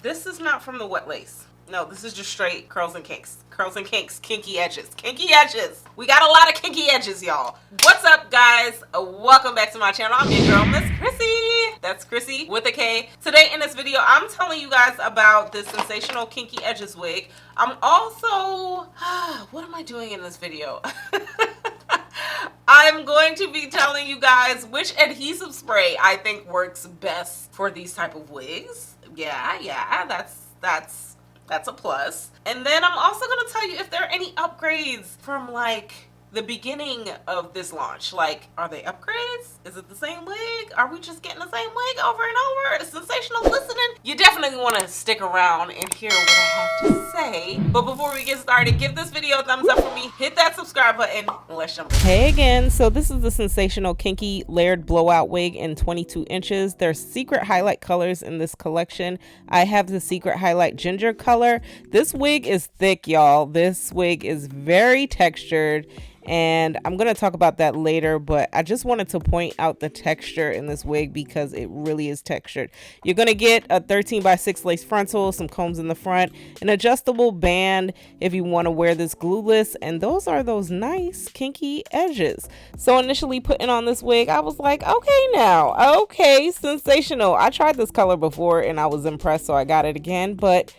This is not from the wet lace. No, this is just straight curls and kinks. Curls and kinks, kinky edges. Kinky edges. We got a lot of kinky edges, y'all. What's up, guys? Welcome back to my channel. I'm your girl, Miss Khrissy. That's Khrissy with a K. Today in this video, I'm telling you guys about this Sensational Kinky Edges wig. I'm also... what am I doing in this video? I'm going to be telling you guys which adhesive spray I think works best for these type of wigs. Yeah, that's a plus. And then I'm also going to tell you if there are any upgrades from like the beginning of this launch. Like, are they upgrades? Is it the same wig? Are we just getting the same wig over and over? Sensational listening? You definitely want to stick around and hear what I have to say. But before we get started, give this video a thumbs up for me. Hit that subscribe button and let's jump in. Hey again. So this is the Sensational Kinky layered blowout wig in 22 inches. There's secret highlight colors in this collection. I have the secret highlight ginger color. This wig is thick, y'all. This wig is very textured. And I'm going to talk about that later, but I just wanted to point out the texture in this wig because it really is textured. You're going to get a 13x6 lace frontal, some combs in the front, an adjustable band if you want to wear this glueless, and those are those nice kinky edges. So initially putting on this wig, I was like, okay now, okay, sensational. I tried this color before and I was impressed, so I got it again, but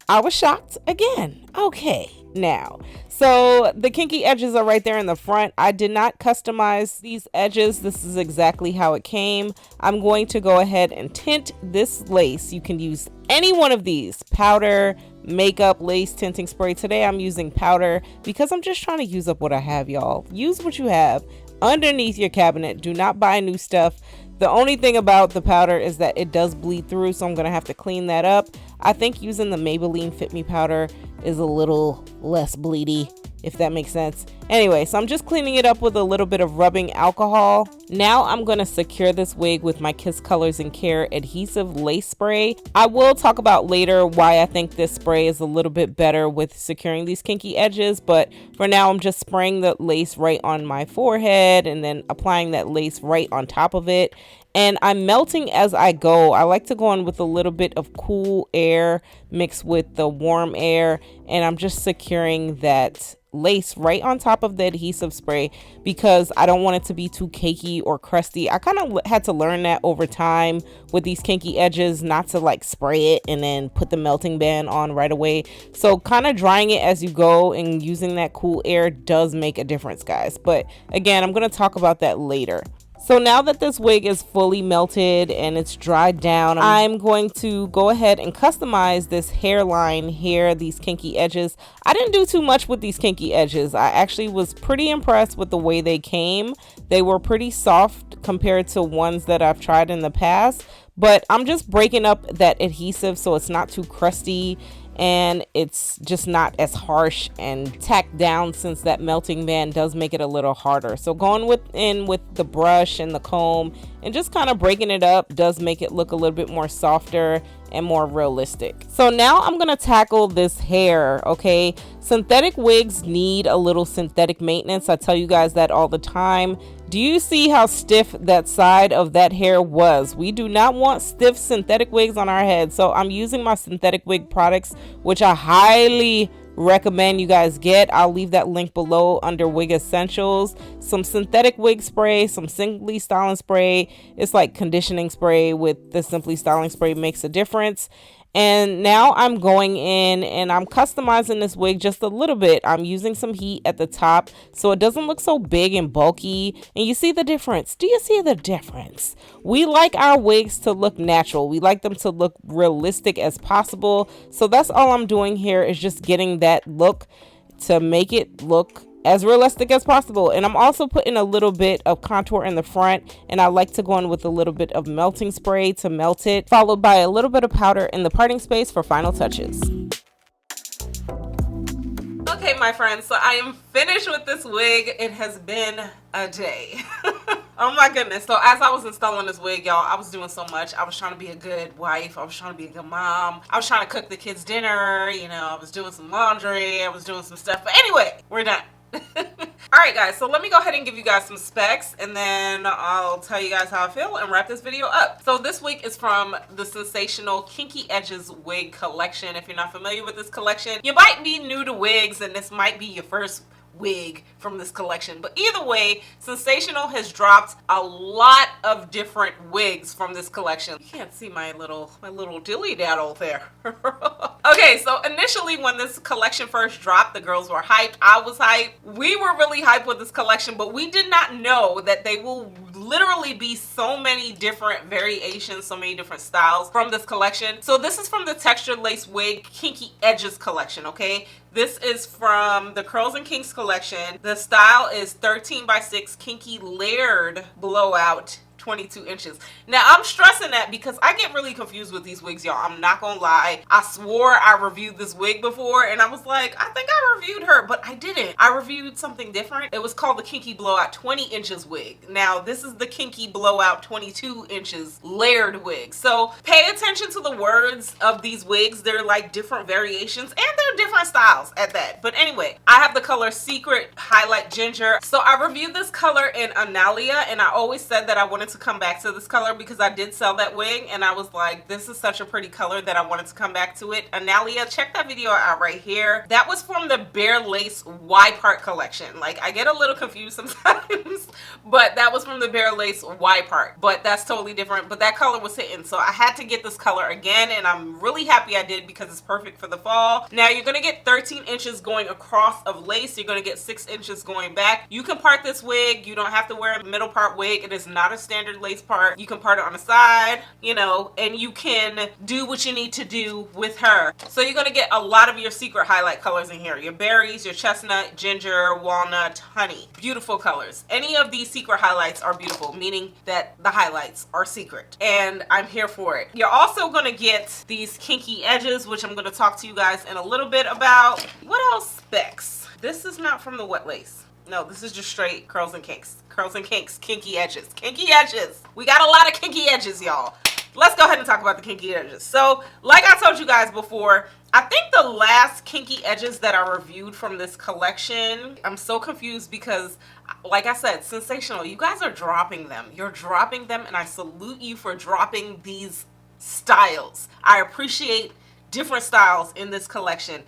I was shocked again. Okay, now, so the kinky edges are right there in the front. I did not customize these edges. This is exactly how it came. I'm going to go ahead and tint this lace. You can use any one of these, powder, makeup, lace tinting spray. Today I'm using powder because I'm just trying to use up what I have, y'all. Use what you have underneath your cabinet. Do not buy new stuff. The only thing about the powder is that it does bleed through, so I'm going to have to clean that up. I think using the Maybelline Fit Me powder is a little less bleedy, if that makes sense. Anyway, so I'm just cleaning it up with a little bit of rubbing alcohol. Now I'm going to secure this wig with my Kiss Colors and Care adhesive lace spray. I will talk about later why I think this spray is a little bit better with securing these kinky edges, but for now I'm just spraying the lace right on my forehead and then applying that lace right on top of it. And I'm melting as I go. I like to go in with a little bit of cool air mixed with the warm air, and I'm just securing that lace right on top of the adhesive spray because I don't want it to be too cakey or crusty. I kind of had to learn that over time with these kinky edges, not to like spray it and then put the melting band on right away. So kind of drying it as you go and using that cool air does make a difference, guys. But again, I'm going to talk about that later. So now that this wig is fully melted and it's dried down, I'm going to go ahead and customize this hairline here, these kinky edges. I didn't do too much with these kinky edges. I actually was pretty impressed with the way they came. They were pretty soft compared to ones that I've tried in the past, but I'm just breaking up that adhesive so it's not too crusty and it's just not as harsh and tacked down, since that melting band does make it a little harder. So going in with the brush and the comb and just kind of breaking it up does make it look a little bit more softer and more realistic. So now I'm gonna tackle this hair. Okay, synthetic wigs need a little synthetic maintenance. I tell you guys that all the time. Do you see how stiff that side of that hair was? We do not want stiff synthetic wigs on our head. So I'm using my synthetic wig products, which I highly recommend you guys get. I'll leave that link below under wig essentials. Some synthetic wig spray, some Simply Styling spray. It's like conditioning spray with the Simply Styling spray makes a difference. And now I'm going in and I'm customizing this wig just a little bit. I'm using some heat at the top so it doesn't look so big and bulky. And you see the difference? Do you see the difference? We like our wigs to look natural. We like them to look realistic as possible. So that's all I'm doing here, is just getting that look to make it look as realistic as possible. And I'm also putting a little bit of contour in the front, and I like to go in with a little bit of melting spray to melt it, followed by a little bit of powder in the parting space for final touches. Okay, my friends, so I am finished with this wig. It has been a day. Oh my goodness. So as I was installing this wig, y'all, I was doing so much. I was trying to be a good wife. I was trying to be a good mom. I was trying to cook the kids dinner. You know, I was doing some laundry. I was doing some stuff. But anyway, we're done. All right, guys, so let me go ahead and give you guys some specs, and then I'll tell you guys how I feel and wrap this video up. So this wig is from the Sensational Kinky Edges wig collection. If you're not familiar with this collection, you might be new to wigs, and this might be your first wig from this collection, but either way, Sensational has dropped a lot of different wigs from this collection. You can't see my little dilly daddle there. Okay, so initially when this collection first dropped, the girls were hyped. I was hyped. We were really hyped with this collection, but we did not know that they will literally be so many different variations, so many different styles from this collection. So this is from the Textured Lace Wig Kinky Edges collection, okay? This is from the Curls and Kinks collection. The style is 13x6 Kinky Layered Blowout 22 inches. Now I'm stressing that because I get really confused with these wigs, y'all. I'm not gonna lie. I swore I reviewed this wig before and I was like, I think I reviewed her, but I didn't. I reviewed something different. It was called the Kinky Blowout 20 inches wig. Now this is the Kinky Blowout 22 inches layered wig. So pay attention to the words of these wigs. They're like different variations and they're different styles at that. But anyway, I have the color Secret Highlight Ginger. So I reviewed this color in Analia, and I always said that I wanted to come back to this color because I did sell that wig and I was like, this is such a pretty color that I wanted to come back to it. Analia, check that video out right here. That was from the Bare Lace Y Part collection. Like, I get a little confused sometimes, but that was from the Bare Lace Y Part, but that's totally different. But that color was hitting, so I had to get this color again, and I'm really happy I did because it's perfect for the fall. Now you're gonna get 13 inches going across of lace. You're gonna get 6 inches going back. You can part this wig. You don't have to wear a middle part wig. It is not a standard lace part. You can part it on the side, you know, and you can do what you need to do with her. So you're going to get a lot of your secret highlight colors in here. Your berries, your chestnut, ginger, walnut, honey. Beautiful colors. Any of these secret highlights are beautiful, meaning that the highlights are secret, and I'm here for it. You're also going to get these kinky edges, which I'm going to talk to you guys in a little bit about. What else specs? This is not from the wet lace. No, this is just straight Curls and Kinks. Curls and Kinks, kinky edges. Kinky edges. We got a lot of kinky edges, y'all. Let's go ahead and talk about the kinky edges. So, like I told you guys before, I think the last kinky edges that I reviewed from this collection, I'm so confused because, like I said, Sensational, you guys are dropping them. You're dropping them, and I salute you for dropping these styles. I appreciate different styles in this collection.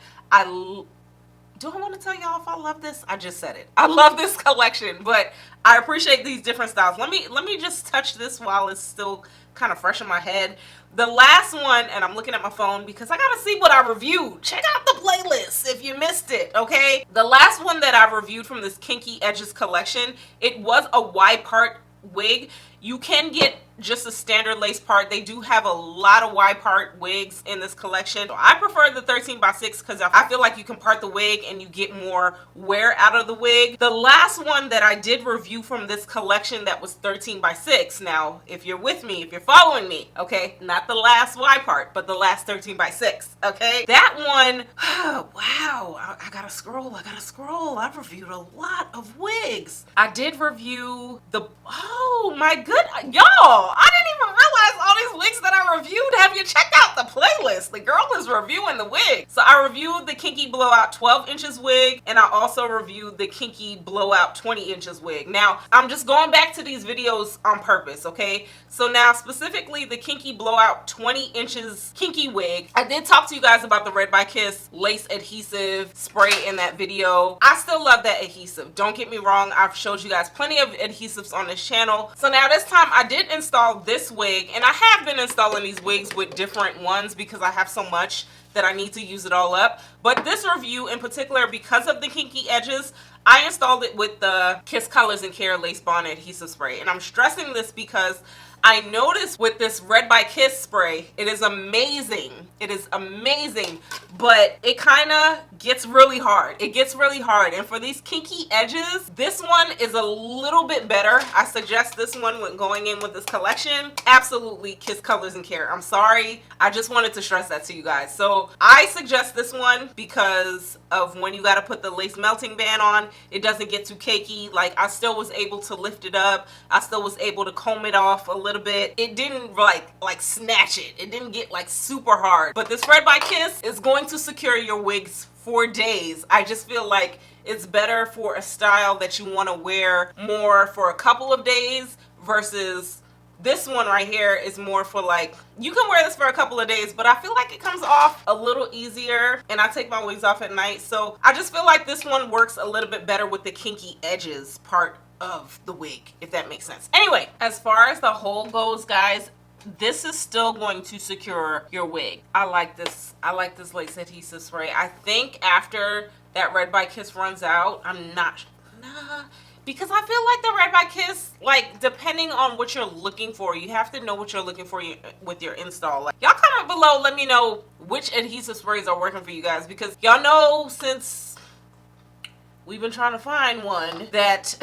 Do I want to tell y'all if I love this? I just said it. I love this collection, but I appreciate these different styles. Let me just touch this while it's still kind of fresh in my head. The last one, and I'm looking at my phone because I gotta see what I reviewed. Check out the playlist if you missed it, okay? The last one that I reviewed from this Kinky Edges collection, it was a Y part wig. You can get just a standard lace part. They do have a lot of Y part wigs in this collection. So I prefer the 13x6 because I feel like you can part the wig and you get more wear out of the wig. The last one that I did review from this collection that was 13x6. Now, if you're with me, if you're following me, okay, not the last Y part, but the last 13x6, okay? That one, oh, wow, I gotta scroll. I've reviewed a lot of wigs. I did review the, oh my goodness, y'all, I didn't even realize all these wigs that I reviewed. Have you checked out the playlist? The girl is reviewing the wig. So I reviewed the Kinky Blowout 12 inches wig, and I also reviewed the Kinky Blowout 20 inches wig. Now, I'm just going back to these videos on purpose, okay? So now, specifically, the Kinky Blowout 20 inches kinky wig, I did talk to you guys about the Red by Kiss lace adhesive spray in that video. I still love that adhesive. Don't get me wrong. I've showed you guys plenty of adhesives on this channel. So now this time I did install this wig, and I have been installing these wigs with different ones because I have so much that I need to use it all up. But this review in particular, because of the kinky edges, I installed it with the Kiss Colors and Care Lace Bond Adhesive Spray. And I'm stressing this because I noticed with this Red by Kiss spray, it is amazing. It is amazing, but it kind of gets really hard. It gets really hard. And for these kinky edges, this one is a little bit better. I suggest this one when going in with this collection. Absolutely Kiss Colors and Care. I'm sorry. I just wanted to stress that to you guys. So So I suggest this one because of when you got to put the lace melting band on, it doesn't get too cakey. Like, I still was able to lift it up. I still was able to comb it off a little bit. It didn't like snatch it. It didn't get like super hard. But this Red by Kiss is going to secure your wigs for days. I just feel like it's better for a style that you want to wear more for a couple of days versus this one right here is more for like, you can wear this for a couple of days, but I feel like it comes off a little easier, and I take my wigs off at night. So I just feel like this one works a little bit better with the kinky edges part of the wig, if that makes sense. Anyway, as far as the hole goes, guys, this is still going to secure your wig. I like this lace adhesive spray. I think after that Red by Kiss runs out, because I feel like the Red by Kiss, like, depending on what you're looking for, you have to know what you're looking for with your install. Like, y'all comment below, let me know which adhesive sprays are working for you guys, because y'all know since we've been trying to find one that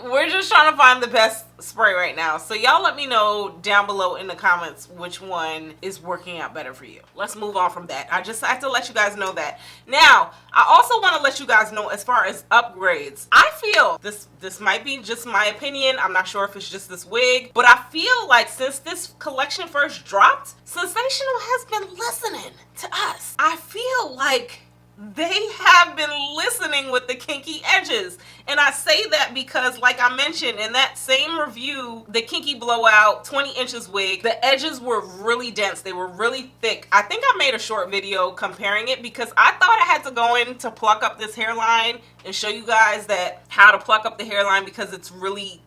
we're just trying to find the best spray right now. So y'all let me know down below in the comments which one is working out better for you. Let's move on from that. I just have to let you guys know that. Now, I also want to let you guys know as far as upgrades. I feel this might be just my opinion. I'm not sure if it's just this wig, but I feel like since this collection first dropped, Sensationnel has been listening to us. I feel like they have been listening with the kinky edges, and I say that because, like I mentioned in that same review, the Kinky Blowout 20 inches wig, the edges were really dense. They were really thick. I think I made a short video comparing it because I thought I had to go in to pluck up this hairline and show you guys that how to pluck up the hairline because it's really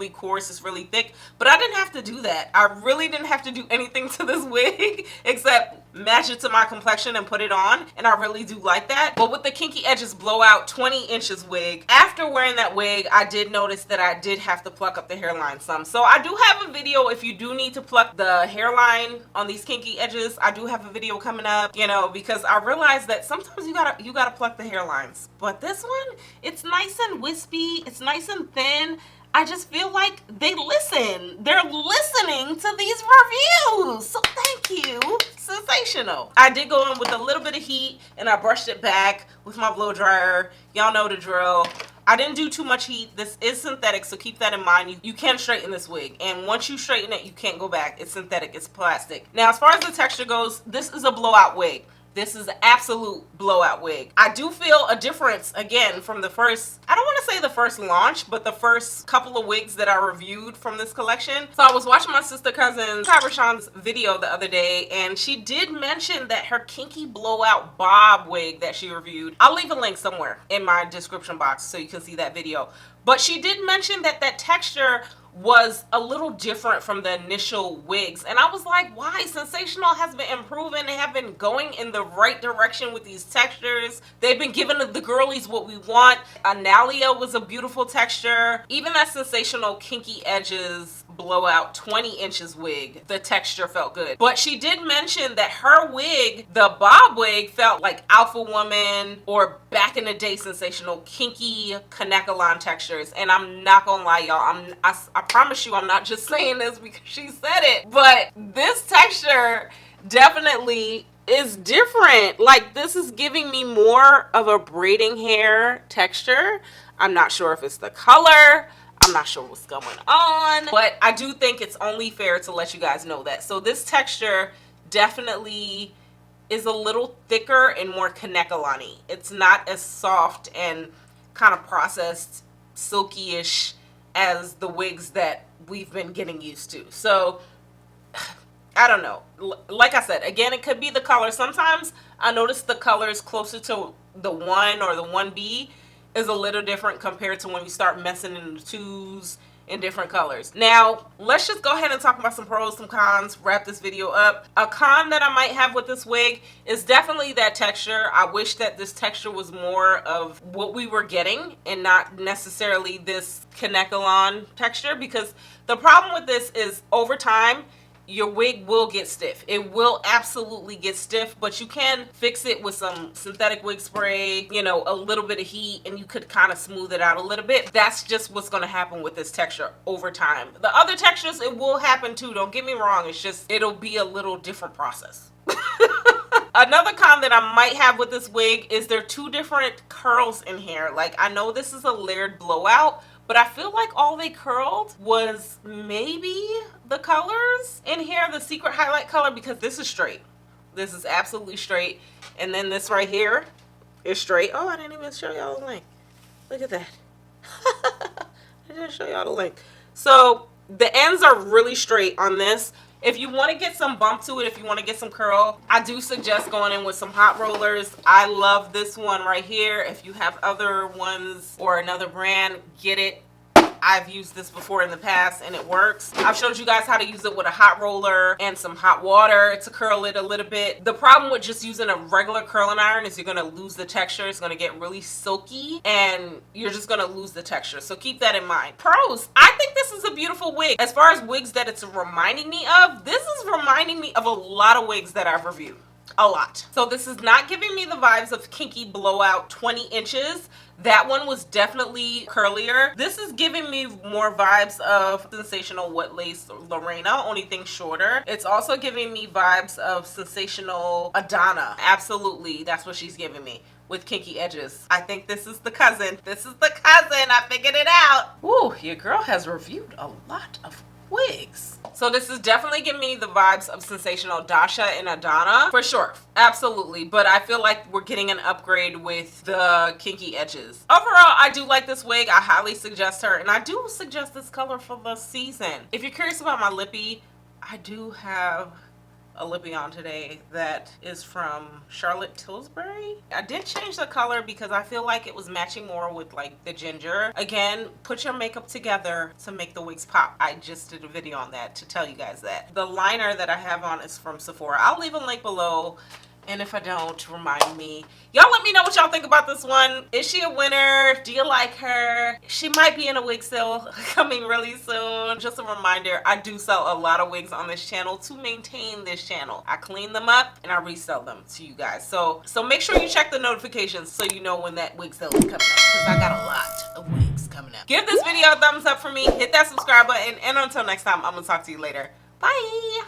coarse, it's really thick, but I didn't have to do that. I really didn't have to do anything to this wig except match it to my complexion and put it on, and I really do like that. But with the Kinky Edges Blowout 20 inches wig, after wearing that wig, I did notice that I did have to pluck up the hairline some. So I do have a video if you do need to pluck the hairline on these kinky edges. I do have a video coming up, you know, because I realized that sometimes you gotta pluck the hairlines. But this one, it's nice and wispy, it's nice and thin. I just feel like they listen. They're listening to these reviews. So thank you, Sensationnel. I did go in with a little bit of heat and I brushed it back with my blow dryer. Y'all know the drill. I didn't do too much heat. This is synthetic, so keep that in mind. You can straighten this wig, and once you straighten it, you can't go back. It's synthetic, it's plastic. Now, as far as the texture goes, this is a blowout wig. This is an absolute blowout wig. I do feel a difference, again, from the first, I don't want to say the first launch, but the first couple of wigs that I reviewed from this collection. So I was watching my sister cousin Tyrashawn's video the other day, and she did mention that her Kinky Blowout Bob wig that she reviewed, I'll leave a link somewhere in my description box so you can see that video. But she did mention that that texture was a little different from the initial wigs, and I was like, why? Sensationnel has been improving. They have been going in the right direction with these textures. They've been giving the girlies what we want. Analia was a beautiful texture. Even that Sensationnel Kinky Edges Blowout 20 inches wig, the texture felt good. But she did mention that her wig, the bob wig, felt like Alpha Woman or back in the day Sensationnel Kinky Kanekalon textures. And I'm not gonna lie, y'all, I promise you I'm not just saying this because she said it, but this texture definitely is different. Like, this is giving me more of a braiding hair texture. I'm not sure if it's the color. I'm not sure what's going on, but I do think it's only fair to let you guys know that. So this texture definitely is a little thicker and more Kanekalon-y. It's not as soft and kind of processed, silky-ish as the wigs that we've been getting used to. So I don't know. Like I said, again, it could be the color. Sometimes I notice the colors closer to the 1 or the 1B is a little different compared to when you start messing in the 2s in different colors. Now, let's just go ahead and talk about some pros, some cons, wrap this video up. A con that I might have with this wig is definitely that texture. I wish that this texture was more of what we were getting and not necessarily this Kanekalon texture, because the problem with this is over time, your wig will get stiff. It will absolutely get stiff, but you can fix it with some synthetic wig spray, you know, a little bit of heat, and you could kind of smooth it out a little bit. That's just what's going to happen with this texture over time. The other textures, it will happen too. Don't get me wrong. It's just, it'll be a little different process. Another con that I might have with this wig is there are 2 different curls in here. Like, I know this is a layered blowout, but I feel like all they curled was maybe the colors in here, the secret highlight color, because this is straight. This is absolutely straight. And then this right here is straight. Oh, I didn't even show y'all the length. Look at that. I didn't show y'all the length. So the ends are really straight on this. If you want to get some bump to it, if you want to get some curl, I do suggest going in with some hot rollers. I love this one right here. If you have other ones or another brand, get it. I've used this before in the past and it works. I've showed you guys how to use it with a hot roller and some hot water to curl it a little bit. The problem with just using a regular curling iron is you're going to lose the texture. It's going to get really silky and you're just going to lose the texture. So keep that in mind. Pros, I think this is a beautiful wig. As far as wigs that it's reminding me of, this is reminding me of a lot of wigs that I've reviewed. A lot. So this is not giving me the vibes of Kinky Blowout 20 inches. That one was definitely curlier. This is giving me more vibes of Sensational Wet Lace Lorena, only thing shorter. It's also giving me vibes of Sensational Adana. Absolutely, that's what she's giving me with kinky edges. I think this is the cousin. This is the cousin. I figured it out. Ooh, your girl has reviewed a lot of wigs. So this is definitely giving me the vibes of Sensational Dasha and Adana for sure, absolutely. But I feel like we're getting an upgrade with the kinky edges. Overall, I do like this wig. I highly suggest her, and I do suggest this color for the season. If you're curious about my lippy, I do have a lippy on today that is from Charlotte Tilbury. I did change the color because I feel like it was matching more with like the ginger. Again, put your makeup together to make the wigs pop. I just did a video on that to tell you guys that. The liner that I have on is from Sephora. I'll leave a link below. And if I don't, remind me. Y'all let me know what y'all think about this one. Is she a winner? Do you like her? She might be in a wig sale coming really soon. Just a reminder, I do sell a lot of wigs on this channel to maintain this channel. I clean them up and I resell them to you guys. So make sure you check the notifications so you know when that wig sale is coming up, because I got a lot of wigs coming up. Give this video a thumbs up for me. Hit that subscribe button. And until next time, I'm going to talk to you later. Bye.